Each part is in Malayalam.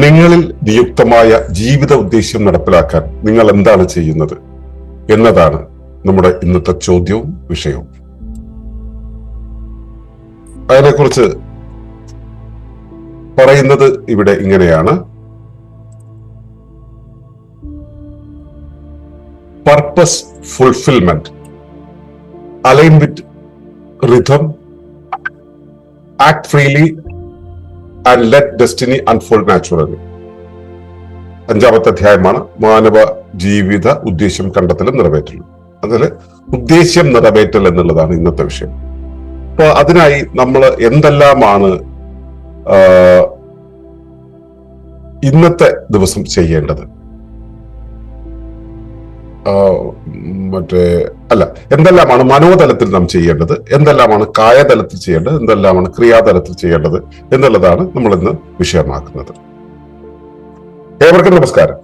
നിങ്ങളിൽ നിയുക്തമായ ജീവിത ഉദ്ദേശ്യം നടപ്പിലാക്കാൻ നിങ്ങൾ എന്താണ് ചെയ്യുന്നത് എന്നതാണ് നമ്മുടെ ഇന്നത്തെ ചോദ്യവും വിഷയവും. അതിനെക്കുറിച്ച് പറയുന്നത് ഇവിടെ ഇങ്ങനെയാണ്. Purpose fulfilment, align with rhythm, act freely and let destiny unfold naturally. 5ാമത്തെ അധ്യായമാണ് മാനവ ജീവിത ഉദ്ദേശ്യം കണ്ടെത്തലും നിറവേറ്റലും. അതിൽ ഉദ്ദേശ്യം നിറവേറ്റൽ എന്നുള്ളതാണ് ഇന്നത്തെ വിഷയം. അപ്പൊ അതിനായി നമ്മൾ എന്തെല്ലാമാണ് ഇന്നത്തെ ദിവസം ചെയ്യേണ്ടത്? എന്തെല്ലാമാണ് മനോതലത്തിൽ നാം ചെയ്യേണ്ടത്, എന്തെല്ലാമാണ് കായതലത്തിൽ ചെയ്യേണ്ടത്, എന്തെല്ലാമാണ് ക്രിയാതലത്തിൽ ചെയ്യേണ്ടത് എന്നുള്ളതാണ് നമ്മൾ ഇന്ന് വിഷയമാക്കുന്നത്. ഏവർക്കും നമസ്കാരം.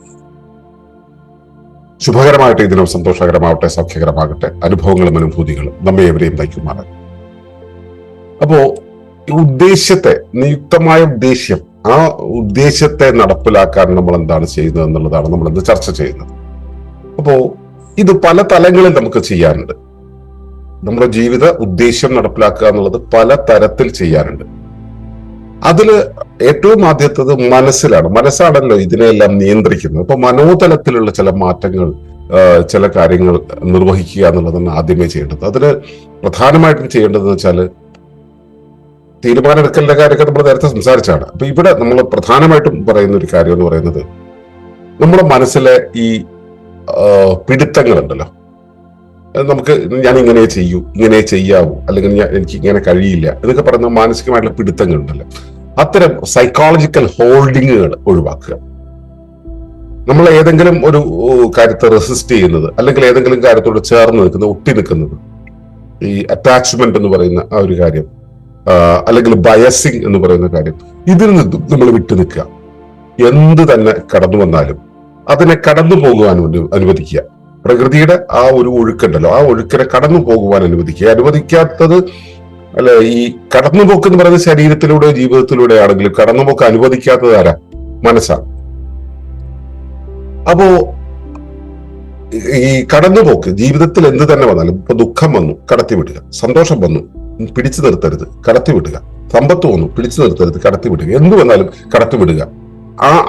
ശുഭകരമായിട്ട് ഈ ദിനം സന്തോഷകരമാവട്ടെ, സൗഖ്യകരമാകട്ടെ, അനുഭവങ്ങളും അനുഭൂതികളും നമ്മെ എവരെയും നയിക്കുമാറാണ്. അപ്പോ ഉദ്ദേശ്യത്തെ, നിയുക്തമായ ഉദ്ദേശ്യം, ആ ഉദ്ദേശ്യത്തെ നടപ്പിലാക്കാൻ നമ്മൾ എന്താണ് ചെയ്യുന്നത് എന്നുള്ളതാണ് നമ്മൾ ഇന്ന് ചർച്ച ചെയ്യുന്നത്. അപ്പോ ഇത് പല തലങ്ങളിൽ നമുക്ക് ചെയ്യാനുണ്ട്. നമ്മുടെ ജീവിത ഉദ്ദേശ്യം നടപ്പിലാക്കുക എന്നുള്ളത് പല തരത്തിൽ ചെയ്യാനുണ്ട്. അതില് ഏറ്റവും ആദ്യത്തത് മനസ്സിലാണ്. മനസ്സാണല്ലോ ഇതിനെല്ലാം നിയന്ത്രിക്കുന്നത്. അപ്പൊ മനോതലത്തിലുള്ള ചില മാറ്റങ്ങൾ, ചില കാര്യങ്ങൾ നിർവഹിക്കുക എന്നുള്ളതാണ് ആദ്യമേ ചെയ്യേണ്ടത്. അതിന് പ്രധാനമായിട്ടും ചെയ്യേണ്ടതെന്ന് വെച്ചാല് തീരുമാനമെടുക്കലിന്റെ കാര്യമൊക്കെ നമ്മൾ നേരത്തെ സംസാരിച്ചാണ്. അപ്പൊ ഇവിടെ നമ്മൾ പ്രധാനമായിട്ടും പറയുന്ന ഒരു കാര്യം എന്ന് പറയുന്നത്, നമ്മുടെ മനസ്സിലെ ഈ പിടുത്തങ്ങളുണ്ടല്ലോ, നമുക്ക് ഞാൻ ഇങ്ങനെ ചെയ്യൂ, ഇങ്ങനെ ചെയ്യാവൂ, അല്ലെങ്കിൽ എനിക്ക് ഇങ്ങനെ കഴിയില്ല എന്നൊക്കെ പറയുന്ന മാനസികമായിട്ടുള്ള പിടുത്തങ്ങളുണ്ടല്ലോ, അത്തരം സൈക്കോളജിക്കൽ ഹോൾഡിങ്ങുകൾ ഒഴിവാക്കുക. നമ്മൾ ഏതെങ്കിലും ഒരു കാര്യത്തെ റെസിസ്റ്റ് ചെയ്യുന്നത്, അല്ലെങ്കിൽ ഏതെങ്കിലും കാര്യത്തോട് ചേർന്ന് നിൽക്കുന്നത്, ഒട്ടി നിൽക്കുന്നത്, ഈ അറ്റാച്ച്മെന്റ് എന്ന് പറയുന്ന ആ ഒരു കാര്യം, അല്ലെങ്കിൽ ബയസിങ് എന്ന് പറയുന്ന കാര്യം, ഇതിൽ നിന്നും നമ്മൾ വിട്ടു നിൽക്കുക. എന്ത് തന്നെ കടന്നു വന്നാലും അതിനെ കടന്നു പോകുവാൻ അനുവദിക്കുക. പ്രകൃതിയുടെ ആ ഒരു ഒഴുക്കുണ്ടല്ലോ, ആ ഒഴുക്കിനെ കടന്നു പോകുവാൻ അനുവദിക്കുക. അനുവദിക്കാത്തത് അല്ലെ, ഈ കടന്നുപോക്ക് എന്ന് പറയുന്നത് ശരീരത്തിലൂടെ ജീവിതത്തിലൂടെ ആണെങ്കിലും കടന്നുപോക്ക് അനുവദിക്കാത്തത് ആരാ? മനസ്സാണ്. അപ്പോ ഈ കടന്നുപോക്ക് ജീവിതത്തിൽ എന്ത് തന്നെ വന്നാലും, ഇപ്പൊ ദുഃഖം വന്നു കടത്തിവിടുക, സന്തോഷം വന്നു പിടിച്ചു നിർത്തരുത്, കടത്തിവിടുക, സമ്പത്ത് വന്നു പിടിച്ചു നിർത്തരുത്, കടത്തിവിടുക, എന്ത് വന്നാലും കടത്തിവിടുക.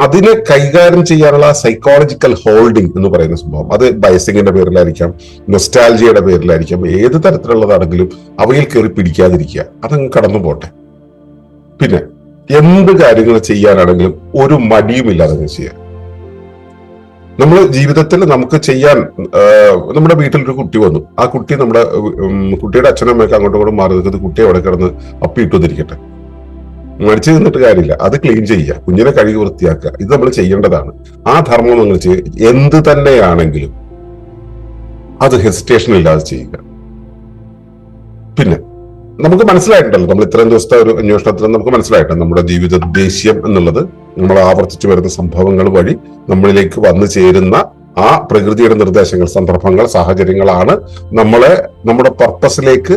അതിനെ കൈകാര്യം ചെയ്യാനുള്ള സൈക്കോളജിക്കൽ ഹോൾഡിംഗ് എന്ന് പറയുന്ന സംഭവം, അത് ബയസിങ്ങിന്റെ പേരിലായിരിക്കാം, നൊസ്റ്റാൾജിയുടെ പേരിലായിരിക്കാം, ഏത് തരത്തിലുള്ളതാണെങ്കിലും അവയിൽ കയറി പിടിക്കാതിരിക്കുക, അതങ്ങ് കടന്നു പോട്ടെ. പിന്നെ എന്ത് കാര്യങ്ങൾ ചെയ്യാനാണെങ്കിലും ഒരു മടിയുമില്ലാതെ ചെയ്യാം. നമ്മൾ ജീവിതത്തിൽ നമുക്ക് ചെയ്യാൻ, നമ്മുടെ വീട്ടിലൊരു കുട്ടി വന്നു, ആ കുട്ടി നമ്മുടെ കുട്ടിയുടെ അച്ഛനമ്മയൊക്കെ അങ്ങോട്ടും ഇങ്ങോട്ടും മാറി നിൽക്കുന്നത്, കുട്ടിയെ അവിടെ കിടന്ന് അപ്പിയിട്ടുവന്നിരിക്കട്ടെ, മടിച്ചു നിന്നിട്ട് കാര്യമില്ല, അത് ക്ലീൻ ചെയ്യുക, കുഞ്ഞിനെ കഴുകി വൃത്തിയാക്കുക, ഇത് നമ്മൾ ചെയ്യേണ്ടതാണ്. ആ ധർമ്മം നിങ്ങൾ ചെയ്യുക. എന്ത് തന്നെയാണെങ്കിലും അത് ഹെസിറ്റേഷൻ ഇല്ലാതെ ചെയ്യുക. പിന്നെ നമുക്ക് മനസ്സിലായിട്ടുണ്ടല്ലോ, നമ്മൾ ഇത്രയും ദിവസത്തെ ഒരു അന്വേഷണത്തിൽ നമുക്ക് മനസ്സിലായിട്ടുണ്ട്, നമ്മുടെ ജീവിത ഉദ്ദേശ്യം എന്നുള്ളത് നമ്മൾ ആവർത്തിച്ചു വരുന്ന സംഭവങ്ങൾ വഴി നമ്മളിലേക്ക് വന്നു ചേരുന്ന ആ പ്രകൃതിയുടെ നിർദ്ദേശങ്ങൾ, സന്ദർഭങ്ങൾ, സാഹചര്യങ്ങളാണ് നമ്മളെ നമ്മുടെ പർപ്പസിലേക്ക്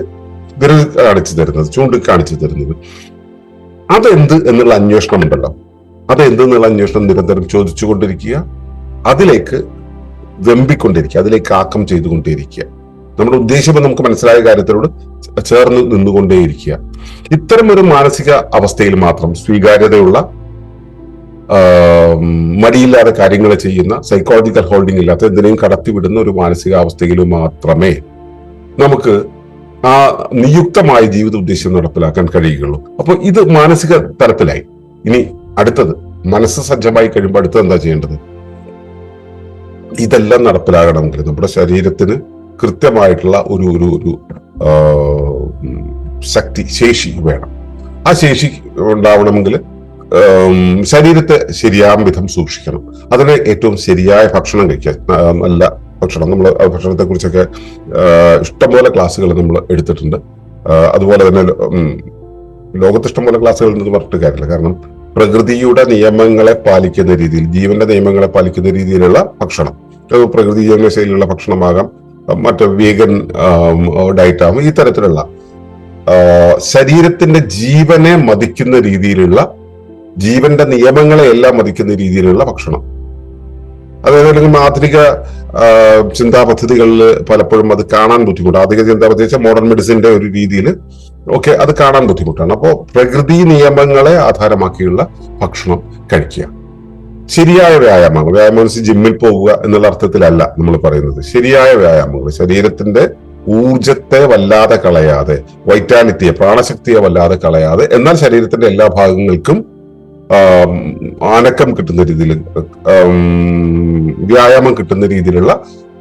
വിരൽ കാണിച്ചു തരുന്നത്, ചൂണ്ടിക്കാണിച്ചു തരുന്നത്. അതെന്ത് എന്നുള്ള അന്വേഷണം ഉണ്ടല്ലോ, അതെന്ത് എന്നുള്ള അന്വേഷണം നിരന്തരം ചോദിച്ചുകൊണ്ടിരിക്കുക, അതിലേക്ക് വെമ്പിക്കൊണ്ടിരിക്കുക, അതിലേക്ക് ആക്കം ചെയ്തുകൊണ്ടേയിരിക്കുക. നമ്മുടെ ഉദ്ദേശം നമുക്ക് മനസ്സിലായ കാര്യത്തിനോട് ചേർന്ന് നിന്നുകൊണ്ടേയിരിക്കുക. ഇത്തരം ഒരു മാനസിക അവസ്ഥയിൽ മാത്രം സ്വീകാര്യതയുള്ള, മടിയില്ലാതെ കാര്യങ്ങൾ ചെയ്യുന്ന, സൈക്കോളജിക്കൽ ഹോൾഡിംഗ് ഇല്ലാത്ത, എന്തിനേയും കടത്തിവിടുന്ന ഒരു മാനസികാവസ്ഥയിൽ മാത്രമേ നമുക്ക് ആ നിയുക്തമായ ജീവിത ഉദ്ദേശ്യം നടപ്പിലാക്കാൻ കഴിയുകയുള്ളൂ. അപ്പൊ ഇത് മാനസിക തലത്തിലായി. ഇനി അടുത്തത്, മനസ്സ് സജ്ജമായി കഴിയുമ്പോൾ അടുത്തത് എന്താ ചെയ്യേണ്ടത്? ഇതെല്ലാം നടപ്പിലാകണമെങ്കിൽ നമ്മുടെ ശരീരത്തിന് കൃത്യമായിട്ടുള്ള ഒരു ഒരു ഒരു ശക്തി, ശേഷി വേണം. ആ ശേഷി ഉണ്ടാവണമെങ്കിൽ ശരീരത്തെ ശരിയാം വിധം സൂക്ഷിക്കണം. അതിന് ഏറ്റവും ശരിയായ ഭക്ഷണം കഴിക്കാൻ, നല്ല ഭക്ഷണം, നമ്മൾ ഭക്ഷണത്തെ കുറിച്ചൊക്കെ ഇഷ്ടംപോലെ ക്ലാസ്സുകൾ നമ്മൾ എടുത്തിട്ടുണ്ട്. അതുപോലെ തന്നെ ലോകത്ത് ഇഷ്ടംപോലെ ക്ലാസ്സുകൾ എന്ന് പറഞ്ഞിട്ട് കാര്യമില്ല. കാരണം പ്രകൃതിയുടെ നിയമങ്ങളെ പാലിക്കുന്ന രീതിയിൽ, ജീവന്റെ നിയമങ്ങളെ പാലിക്കുന്ന രീതിയിലുള്ള ഭക്ഷണം, പ്രകൃതി ജീവന ശൈലിയുള്ള ഭക്ഷണമാകാം, മറ്റ് വീഗൻ ഡയറ്റ് ആകും, ഈ തരത്തിലുള്ള ശരീരത്തിന്റെ ജീവനെ മതിക്കുന്ന രീതിയിലുള്ള ജീവന്റെ നിയമങ്ങളെ എല്ലാം മതിക്കുന്ന രീതിയിലുള്ള ഭക്ഷണം. അതായത് ആധുനിക ചിന്താ പദ്ധതികളിൽ പലപ്പോഴും അത് കാണാൻ ബുദ്ധിമുട്ടാണ്. ആധുനിക ചിന്താ പദ്ധതി വെച്ചാൽ മോഡേൺ മെഡിസിന്റെ ഒരു രീതിയിൽ ഒക്കെ അത് കാണാൻ ബുദ്ധിമുട്ടാണ്. അപ്പോൾ പ്രകൃതി നിയമങ്ങളെ ആധാരമാക്കിയുള്ള ഭക്ഷണം കഴിക്കുക. ശരിയായ വ്യായാമങ്ങൾ, വ്യായാമം ജിമ്മിൽ പോവുക എന്നുള്ള അർത്ഥത്തിലല്ല നമ്മൾ പറയുന്നത്. ശരിയായ വ്യായാമങ്ങൾ ശരീരത്തിന്റെ ഊർജത്തെ വല്ലാതെ കളയാതെ, വൈറ്റാലിറ്റിയെ, പ്രാണശക്തിയെ വല്ലാതെ കളയാതെ, എന്നാൽ ശരീരത്തിന്റെ എല്ലാ ഭാഗങ്ങൾക്കും ആനക്കം കിട്ടുന്ന രീതിയിൽ, വ്യായാമം കിട്ടുന്ന രീതിയിലുള്ള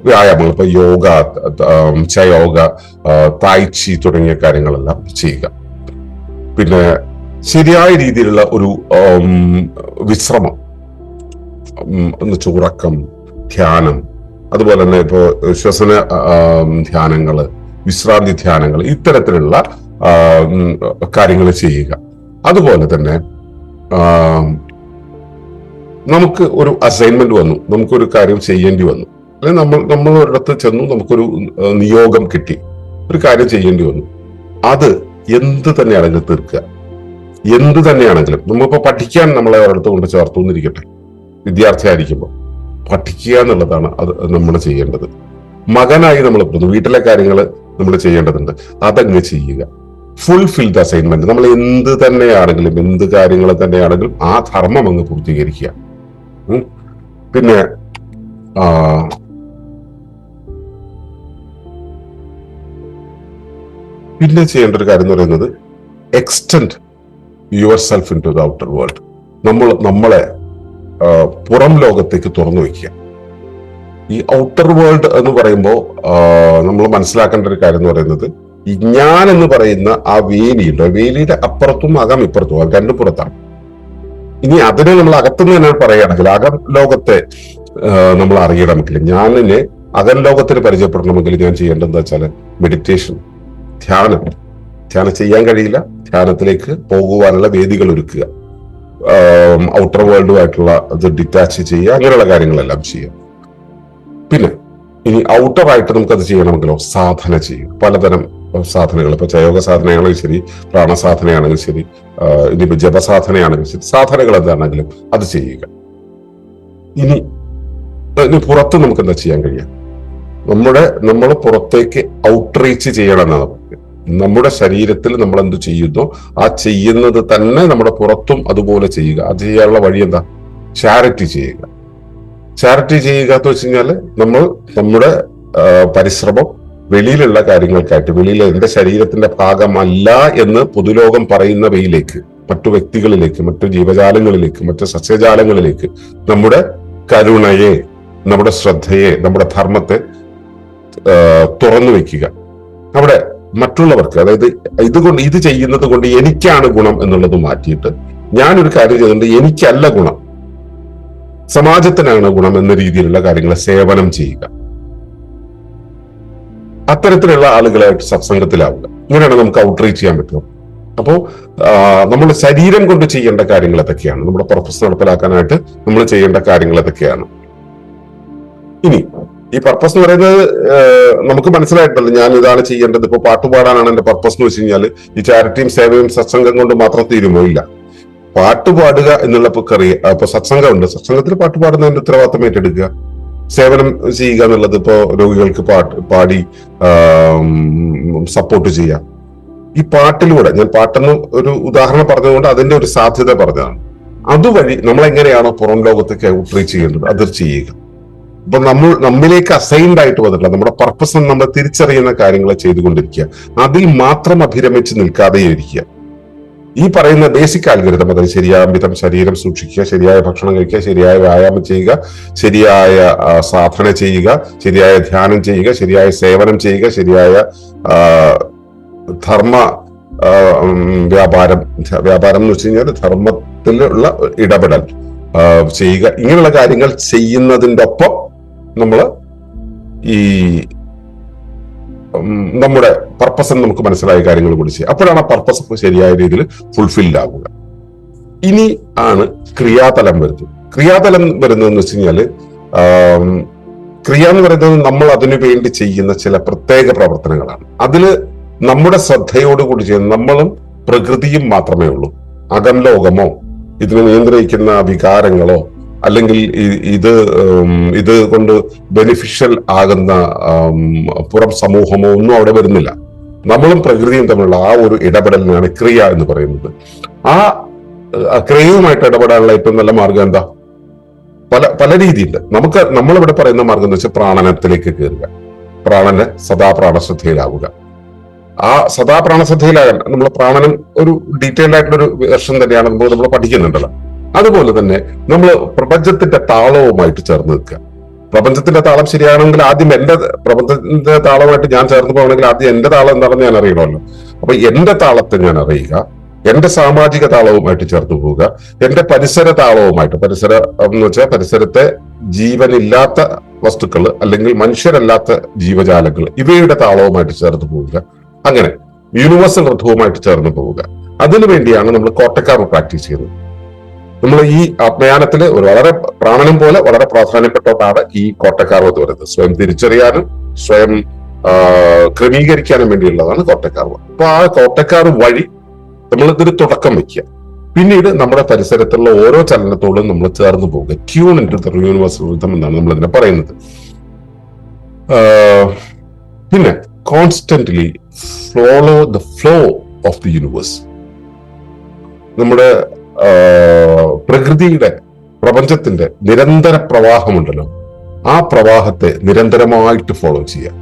വ്യായാമങ്ങൾ, ഇപ്പൊ യോഗ, ചയോഗ, തായ്ചി തുടങ്ങിയ കാര്യങ്ങളെല്ലാം ചെയ്യുക. പിന്നെ ശരിയായ രീതിയിലുള്ള ഒരു വിശ്രമം, ഉറക്കം, ധ്യാനം, അതുപോലെ തന്നെ ഇപ്പോ ശ്വസന ധ്യാനങ്ങള്, വിശ്രാന്തി ധ്യാനങ്ങൾ, ഇത്തരത്തിലുള്ള കാര്യങ്ങൾ ചെയ്യുക. അതുപോലെ തന്നെ നമുക്ക് ഒരു അസൈൻമെന്റ് വന്നു, നമുക്കൊരു കാര്യം ചെയ്യേണ്ടി വന്നു, അല്ലെങ്കിൽ നമ്മൾ ഒരിടത്ത് ചെന്നു, നമുക്കൊരു നിയോഗം കിട്ടി, ഒരു കാര്യം ചെയ്യേണ്ടി വന്നു. അത് എന്ത് തന്നെയാണെങ്കിലും തീർക്കുക. എന്ത് തന്നെയാണെങ്കിലും, നമ്മളിപ്പോ പഠിക്കാൻ നമ്മളെ ഒരിടത്ത് കൊണ്ട് ചേർത്തു എന്നിരിക്കട്ടെ, വിദ്യാർത്ഥി ആയിരിക്കുമ്പോൾ പഠിക്കുക എന്നുള്ളതാണ് അത് നമ്മൾ ചെയ്യേണ്ടത്. മകനായി നമ്മൾ വീട്ടിലെ കാര്യങ്ങൾ നമ്മൾ ചെയ്യേണ്ടതുണ്ട്, അതങ്ങ് ചെയ്യുക. Fulfil the assignment. നമ്മൾ എന്ത് തന്നെയാണെങ്കിലും, എന്ത് കാര്യങ്ങൾ തന്നെയാണെങ്കിലും ആ ധർമ്മം അങ്ങ് പൂർത്തീകരിക്കുക. പിന്നെ ചെയ്യേണ്ട ഒരു കാര്യം എന്ന് പറയുന്നത് extend yourself into the outer world. നമ്മളെ പുറം ലോകത്തേക്ക് തുറന്നു വയ്ക്കുക. ഈ ഔട്ടർ വേൾഡ് എന്ന് പറയുമ്പോൾ നമ്മൾ മനസ്സിലാക്കേണ്ട ഒരു കാര്യം എന്ന് പറയുന്നത്, ഈ ഞാൻ എന്ന് പറയുന്ന ആ വേലിയുണ്ട്, വേലിയുടെ അപ്പുറത്തും അകം ഇപ്പുറത്തും, അത് രണ്ടു പുറത്താണ്. ഇനി അതിനെ നമ്മൾ അകത്തുനിന്ന് തന്നെ പറയുകയാണെങ്കിൽ, അകം ലോകത്തെ നമ്മൾ അറിയണമെങ്കിൽ, ഞാനിനെ അകം ലോകത്തിന് പരിചയപ്പെടണമെങ്കിൽ ഞാൻ ചെയ്യേണ്ടത് എന്താ വെച്ചാൽ മെഡിറ്റേഷൻ, ധ്യാനം ചെയ്യാൻ കഴിയില്ല, ധ്യാനത്തിലേക്ക് പോകുവാനുള്ള വേദികൾ ഒരുക്കുക, ഔട്ടർ വേൾഡുമായിട്ടുള്ള ഇത് ഡിറ്റാച്ച് ചെയ്യുക, അങ്ങനെയുള്ള കാര്യങ്ങളെല്ലാം ചെയ്യുക. പിന്നെ ഇനി ഔട്ടറായിട്ട് നമുക്കത് ചെയ്യണമെങ്കിലോ സാധന ചെയ്യും. പലതരം സാധനകൾ, ഇപ്പൊ ചയോഗ സാധനയാണെങ്കിൽ ശരി, പ്രാണസാധനയാണെങ്കിൽ ശരി, ഇനിയിപ്പോ ജപസാധനയാണെങ്കിൽ ശരി, സാധനകൾ എന്താണെങ്കിലും അത് ചെയ്യുക. ഇനി പുറത്ത് നമുക്ക് എന്താ ചെയ്യാൻ കഴിയാം? നമ്മൾ പുറത്തേക്ക് ഔട്ട്റീച്ച് ചെയ്യണം എന്നാണ് പറയുന്നത്. നമ്മുടെ ശരീരത്തിൽ നമ്മൾ എന്ത് ചെയ്യുന്നോ ആ ചെയ്യുന്നത് തന്നെ നമ്മുടെ പുറത്തും അതുപോലെ ചെയ്യുക. അത് ചെയ്യാനുള്ള വഴി എന്താ? ചാരിറ്റി ചെയ്യുക. ചാരിറ്റി ചെയ്യുക എന്ന് വെച്ച് കഴിഞ്ഞാല് നമ്മുടെ പരിശ്രമം വെളിയിലുള്ള കാര്യങ്ങൾക്കായിട്ട്, വെളിയിൽ എന്റെ ശരീരത്തിന്റെ ഭാഗമല്ല എന്ന് പൊതുലോകം പറയുന്നവയിലേക്ക്, മറ്റു വ്യക്തികളിലേക്ക്, മറ്റു ജീവജാലങ്ങളിലേക്ക്, മറ്റു സസ്യജാലങ്ങളിലേക്ക് നമ്മുടെ കരുണയെ, നമ്മുടെ ശ്രദ്ധയെ, നമ്മുടെ ധർമ്മത്തെ തുറന്നു വെക്കുക. അവിടെ മറ്റുള്ളവർക്ക്, അതായത് ഇത് ചെയ്യുന്നത് കൊണ്ട് എനിക്കാണ് ഗുണം എന്നുള്ളത് മാറ്റിയിട്ട്, ഞാനൊരു കാര്യം ചെയ്യുന്നുണ്ട് എനിക്കല്ല ഗുണം, സമാജത്തിനാണ് ഗുണം എന്ന രീതിയിലുള്ള കാര്യങ്ങളെ സേവനം ചെയ്യുക. അത്തരത്തിലുള്ള ആളുകളായിട്ട് സത്സംഗത്തിലാവുക. ഇങ്ങനെയാണ് നമുക്ക് ഔട്ട്റീച്ച് ചെയ്യാൻ പറ്റുക. അപ്പോ നമ്മുടെ ശരീരം കൊണ്ട് ചെയ്യേണ്ട കാര്യങ്ങൾ ഏതൊക്കെയാണ്, നമ്മുടെ പർപ്പസ് നടപ്പിലാക്കാനായിട്ട് നമ്മൾ ചെയ്യേണ്ട കാര്യങ്ങൾ ഏതൊക്കെയാണ്? ഇനി ഈ പർപ്പസ് എന്ന് പറയുന്നത് നമുക്ക് മനസ്സിലായിട്ടല്ലോ, ഞാൻ ഇതാണ് ചെയ്യേണ്ടത്. ഇപ്പൊ പാട്ടുപാടാനാണ് എന്റെ പർപ്പസ് എന്ന് വെച്ച് കഴിഞ്ഞാൽ ഈ ചാരിറ്റിയും സേവയും സത്സംഗം കൊണ്ട് മാത്രം തീരുമോ? ഇല്ല. പാട്ട് പാടുക എന്നുള്ള ഇപ്പൊ സത്സംഗം ഉണ്ട്, സത്സംഗത്തിൽ പാട്ട് പാടുന്നതിന്റെ ഉത്തരവാദിത്തം ഏറ്റെടുക്കുക. സേവനം ചെയ്യുക എന്നുള്ളത് ഇപ്പോ രോഗികൾക്ക് പാടി സപ്പോർട്ട് ചെയ്യാം. ഈ പാട്ടിലൂടെ, ഞാൻ പാട്ടെന്ന് ഒരു ഉദാഹരണം പറഞ്ഞതുകൊണ്ട് അതിന്റെ ഒരു സാധ്യത പറഞ്ഞതാണ്. അതുവഴി നമ്മൾ എങ്ങനെയാണോ പുറം ലോകത്തേക്ക് ഔട്ട്റീച്ച് ചെയ്യേണ്ടത് അത് ചെയ്യുക. അപ്പൊ നമ്മിലേക്ക് അസൈൻഡ് ആയിട്ട് വന്നിട്ടുള്ള നമ്മുടെ പർപ്പസ് നമ്മൾ തിരിച്ചറിയുന്ന കാര്യങ്ങൾ ചെയ്തുകൊണ്ടിരിക്കുക. അതിൽ മാത്രം അഭിരമിച്ച് നിൽക്കാതെ ഇരിക്കുക. ഈ പറയുന്ന ബേസിക് ആൽഗരിതം, അതായത് ശരിയായ വിധം ശരീരം സൂക്ഷിക്കുക, ശരിയായ ഭക്ഷണം കഴിക്കുക, ശരിയായ വ്യായാമം ചെയ്യുക, ശരിയായ സാധന ചെയ്യുക, ശരിയായ ധ്യാനം ചെയ്യുക, ശരിയായ സേവനം ചെയ്യുക, ശരിയായ ധർമ്മ വ്യാപാരം എന്ന് വെച്ച് കഴിഞ്ഞാൽ ധർമ്മത്തിലുള്ള ഇടപെടൽ ചെയ്യുക. ഇങ്ങനെയുള്ള കാര്യങ്ങൾ ചെയ്യുന്നതിൻ്റെ ഒപ്പം നമ്മൾ ഈ നമ്മുടെ പർപ്പസ് നമുക്ക് മനസ്സിലായ കാര്യങ്ങൾ കൂടി ചെയ്യുക. അപ്പോഴാണ് ആ പർപ്പസ് ശരിയായ രീതിയിൽ ഫുൾഫിൽഡ് ആവുക. ഇനി ആണ് ക്രിയാതലം വരുന്നത്. ക്രിയാതലം വരുന്നതെന്ന് വെച്ച് കഴിഞ്ഞാല് ക്രിയ എന്ന് പറയുന്നത് നമ്മൾ അതിനു വേണ്ടി ചെയ്യുന്ന ചില പ്രത്യേക പ്രവർത്തനങ്ങളാണ്. അതില് നമ്മുടെ ശ്രദ്ധയോടുകൂടി ചെയ്യുന്ന നമ്മളും പ്രകൃതിയും മാത്രമേ ഉള്ളൂ. അകം ലോകമോ ഇതിനെ നിയന്ത്രിക്കുന്ന വികാരങ്ങളോ അല്ലെങ്കിൽ ഇത് കൊണ്ട് ബെനിഫിഷ്യൽ ആകുന്ന പുറം സമൂഹമോ ഒന്നും അവിടെ വരുന്നില്ല. നമ്മളും പ്രകൃതിയും തമ്മിലുള്ള ആ ഒരു ഇടപെടലിനാണ് ക്രിയ എന്ന് പറയുന്നത്. ആ ക്രിയയുമായിട്ട് ഇടപെടാനുള്ള ഏറ്റവും നല്ല മാർഗം എന്താ? പല രീതിയുണ്ട്. നമ്മളിവിടെ പറയുന്ന മാർഗം എന്ന് വെച്ചാൽ പ്രാണനത്തിലേക്ക് കയറുക, സദാ പ്രാണശ്രദ്ധയിലാവുക. ആ സദാ പ്രാണശ്രദ്ധയിലാകാൻ നമ്മൾ പ്രാണനം ഒരു ഡീറ്റെയിൽഡ് ആയിട്ടുള്ള ഒരു വെർഷൻ തന്നെയാണ് നമ്മൾ പഠിക്കുന്നുണ്ടല്ലോ. അതുപോലെ തന്നെ നമ്മൾ പ്രപഞ്ചത്തിന്റെ താളവുമായിട്ട് ചേർന്ന് നിൽക്കുക. പ്രപഞ്ചത്തിന്റെ താളം ശരിയാണെങ്കിൽ ആദ്യം പ്രപഞ്ചത്തിന്റെ താളമായിട്ട് ഞാൻ ചേർന്ന് പോകണമെങ്കിൽ ആദ്യം എന്റെ താളം എന്താണെന്ന് ഞാൻ അറിയണമല്ലോ. അപ്പൊ എന്റെ താളത്തെ ഞാൻ അറിയുക, എന്റെ സാമാജിക താളവുമായിട്ട് ചേർന്ന് പോവുക, എന്റെ പരിസര താളവുമായിട്ട്, പരിസരം എന്ന് വെച്ചാൽ പരിസരത്തെ ജീവനില്ലാത്ത വസ്തുക്കൾ അല്ലെങ്കിൽ മനുഷ്യരല്ലാത്ത ജീവജാലങ്ങൾ, ഇവയുടെ താളവുമായിട്ട് ചേർന്ന് പോവുക. അങ്ങനെ യൂണിവേഴ്സൽ ഋതുവുമായിട്ട് ചേർന്ന് പോവുക. അതിനു വേണ്ടിയാണ് നമ്മൾ കോട്ടക്കാർ പ്രാക്ടീസ് ചെയ്യുന്നത്. നമ്മൾ ഈ ആത്മയാനത്തില് വളരെ പ്രാണനം പോലെ വളരെ പ്രാധാന്യപ്പെട്ടതാണ് ഈ കോട്ടക്കാർവ് എന്ന് പറയുന്നത്. സ്വയം തിരിച്ചറിയാനും സ്വയം ക്രമീകരിക്കാനും വേണ്ടിയുള്ളതാണ് കോട്ടക്കാർവ്. അപ്പൊ ആ കോട്ടക്കാർ വഴി നമ്മൾ ഇതിന് തുടക്കം വയ്ക്കുക. പിന്നീട് നമ്മുടെ പരിസരത്തുള്ള ഓരോ ചലനത്തോടും നമ്മൾ ചേർന്ന് പോവുക. Tune into the universal rhythm എന്നാണ് നമ്മൾ ഇതിനെ പറയുന്നത്. പിന്നെ constantly follow the flow of the universe. നമ്മുടെ പ്രകൃതിയുടെ, പ്രപഞ്ചത്തിന്റെ നിരന്തര പ്രവാഹമുണ്ടല്ലോ, ആ പ്രവാഹത്തെ നിരന്തരമായിട്ട് ഫോളോ ചെയ്യുക.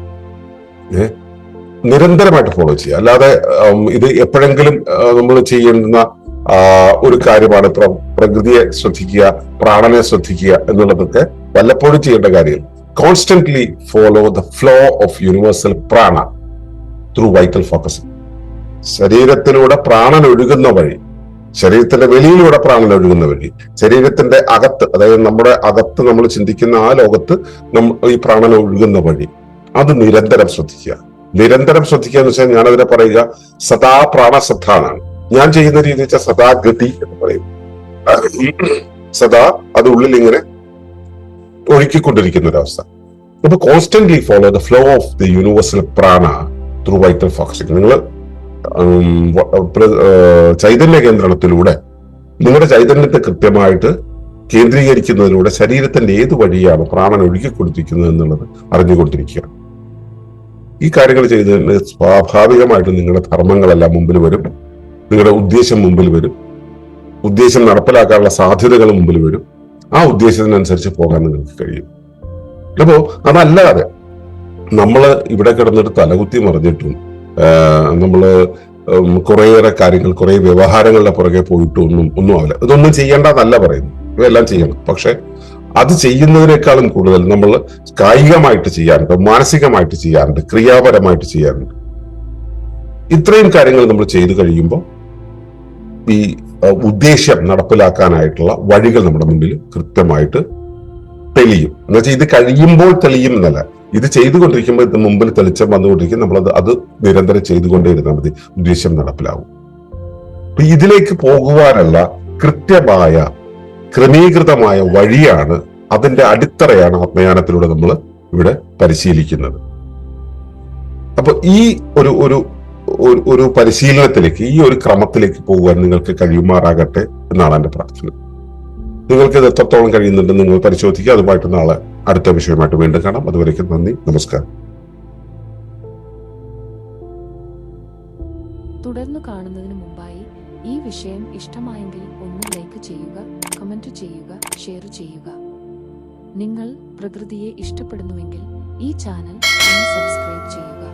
നിരന്തരമായിട്ട് ഫോളോ ചെയ്യുക. അല്ലാതെ ഇത് എപ്പോഴെങ്കിലും നമ്മൾ ചെയ്യുന്ന ഒരു കാര്യമാണ് പ്രകൃതിയെ ശ്രദ്ധിക്കുക, പ്രാണനെ ശ്രദ്ധിക്കുക എന്നുള്ളതൊക്കെ വല്ലപ്പോഴും ചെയ്യേണ്ട കാര്യങ്ങൾ. Constantly follow the flow of universal prana through vital focusing. ശരീരത്തിലൂടെ പ്രാണൻ ഒഴുകുന്ന വഴി, ശരീരത്തിന്റെ വെളിയിലൂടെ പ്രാണൻ ഒഴുകുന്ന വഴി, ശരീരത്തിന്റെ അകത്ത്, അതായത് നമ്മുടെ അകത്ത് നമ്മൾ ചിന്തിക്കുന്ന ആ ലോകത്ത് ഈ പ്രാണൻ ഒഴുകുന്ന വഴി, അത് നിരന്തരം ശ്രദ്ധിക്കുക. നിരന്തരം ശ്രദ്ധിക്കുക എന്ന് വെച്ചാൽ ഞാനതിനെ പറയുക സദാ പ്രാണശ്രദ്ധ എന്നാണ്. ഞാൻ ചെയ്യുന്ന രീതി വെച്ചാൽ സദാഗതി എന്ന് പറയും. സദാ അത് ഉള്ളിൽ ഇങ്ങനെ ഒഴുക്കിക്കൊണ്ടിരിക്കുന്ന ഒരവസ്ഥ. അപ്പൊ constantly follow the flow of the universal prana through vital focusing. നിങ്ങൾ ചൈതന്യ കേന്ദ്രണത്തിലൂടെ നിങ്ങളുടെ ചൈതന്യത്തെ കൃത്യമായിട്ട് കേന്ദ്രീകരിക്കുന്നതിലൂടെ ശരീരത്തിന്റെ ഏത് വഴിയാണ് പ്രാണൻ ഒഴുകിക്കൊടുത്തിരിക്കുന്നത് എന്നുള്ളത് അറിഞ്ഞുകൊണ്ടിരിക്കുക. ഈ കാര്യങ്ങൾ ചെയ്തതിന് സ്വാഭാവികമായിട്ടും നിങ്ങളുടെ ധർമ്മങ്ങളെല്ലാം മുമ്പിൽ വരും, നിങ്ങളുടെ ഉദ്ദേശം മുമ്പിൽ വരും, ഉദ്ദേശം നടപ്പിലാക്കാനുള്ള സാധ്യതകൾ മുമ്പിൽ വരും. ആ ഉദ്ദേശത്തിനനുസരിച്ച് പോകാൻ നിങ്ങൾക്ക് കഴിയും. അപ്പോ അതല്ലാതെ നമ്മള് ഇവിടെ കിടന്നിട്ട് തലകുത്തി മറിഞ്ഞിട്ടും നമ്മള് കുറേയേറെ കാര്യങ്ങൾ, കുറെ വ്യവഹാരങ്ങളുടെ പുറകെ പോയിട്ട് ഒന്നും ആവില്ല. ഇതൊന്നും ചെയ്യേണ്ടെന്നല്ല പറയുന്നു, ഇവയെല്ലാം ചെയ്യണം. പക്ഷെ അത് ചെയ്യുന്നതിനേക്കാളും കൂടുതൽ നമ്മൾ കായികമായിട്ട് ചെയ്യാറുണ്ട്, മാനസികമായിട്ട് ചെയ്യാറുണ്ട്, ക്രിയാപരമായിട്ട് ചെയ്യാറുണ്ട്. ഇത്രയും കാര്യങ്ങൾ നമ്മൾ ചെയ്തു കഴിയുമ്പോൾ ഈ ഉദ്ദേശ്യം നടപ്പിലാക്കാനായിട്ടുള്ള വഴികൾ നമ്മുടെ മുമ്പിൽ കൃത്യമായിട്ട് തെളിയും. എന്നുവെച്ചാൽ ഇത് കഴിയുമ്പോൾ തെളിയും എന്നല്ല, ഇത് ചെയ്തുകൊണ്ടിരിക്കുമ്പോൾ ഇത് മുമ്പിൽ തെളിച്ചം വന്നുകൊണ്ടിരിക്കും. അത് നിരന്തരം ചെയ്തുകൊണ്ടേയിരുന്നാൽ മതി, ഉദ്ദേശ്യം നടപ്പിലാവും. അപ്പൊ ഇതിലേക്ക് പോകുവാനുള്ള കൃത്യമായ ക്രമീകൃതമായ വഴിയാണ്, അതിന്റെ അടിത്തറയാണ് ആത്മയാനത്തിലൂടെ നമ്മൾ ഇവിടെ പരിശീലിക്കുന്നത്. അപ്പൊ ഈ ഒരു പരിശീലനത്തിലേക്ക്, ഈ ഒരു ക്രമത്തിലേക്ക് പോകുവാൻ നിങ്ങൾക്ക് കഴിയുമാറാകട്ടെ എന്നാണ് എന്റെ പ്രാർത്ഥന. നിങ്ങൾക്ക് ഇത് എത്രത്തോളം കഴിയുന്നുണ്ട് നിങ്ങൾ പരിശോധിക്കുക. അതുമായിട്ട് നാളെ അടുത്ത വിഷയമായിട്ട് വീണ്ടും കാണാം. അതുവരേക്കും നന്ദി, നമസ്കാരം. തുടർന്ന് കാണുന്നതിന് മുമ്പായി ഈ വിഷയം ഇഷ്ടമായെങ്കിൽ ഒന്ന് ലൈക്ക് ചെയ്യുക, കമന്റ് ചെയ്യുക, ഷെയർ ചെയ്യുക. നിങ്ങൾ പ്രകൃതിയെ ഇഷ്ടപ്പെടുന്നുവെങ്കിൽ ഈ ചാനൽ ഒന്ന് സബ്സ്ക്രൈബ് ചെയ്യുക.